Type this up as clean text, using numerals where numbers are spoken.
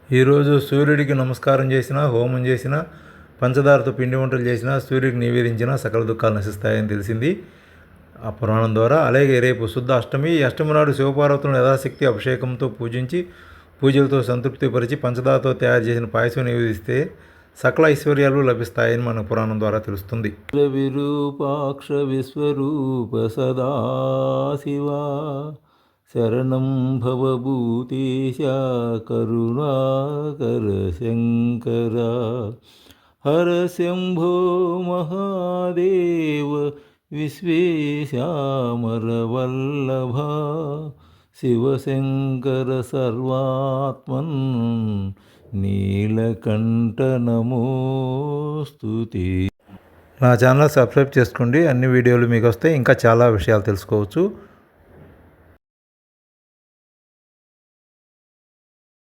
ఈరోజు సూర్యుడికి నమస్కారం చేసినా, హోమం చేసినా, పంచదారతో పిండి వంటలు చేసినా, సూర్యుడికి నివేదించినా సకల దుఃఖాలు నశిస్తాయని తెలిసింది ఆ పురాణం ద్వారా. అలాగే రేపు శుద్ధ అష్టమి. ఈ అష్టమి నాడు శివపార్వతులను యథాశక్తి అభిషేకంతో పూజించి, పూజలతో సంతృప్తిపరిచి పంచదారతో తయారు చేసిన పాయసం నివేదిస్తే సకల ఐశ్వర్యాలు లభిస్తాయని మన పురాణం ద్వారా తెలుస్తుంది. విరూపాక్ష విశ్వరూప సదాశివా శరణం భవభూతేశ కరుణాకర శంకర హర శంభో మహాదేవ విశ్వేశామరవల్లభ శివశంకర సర్వాత్మన్ నీలకంఠ నమోస్తుతే. నా ఛానల్ సబ్స్క్రైబ్ చేసుకోండి. అన్ని వీడియోలు మీకు వస్తాయి. ఇంకా చాలా విషయాలు తెలుసుకోవచ్చు.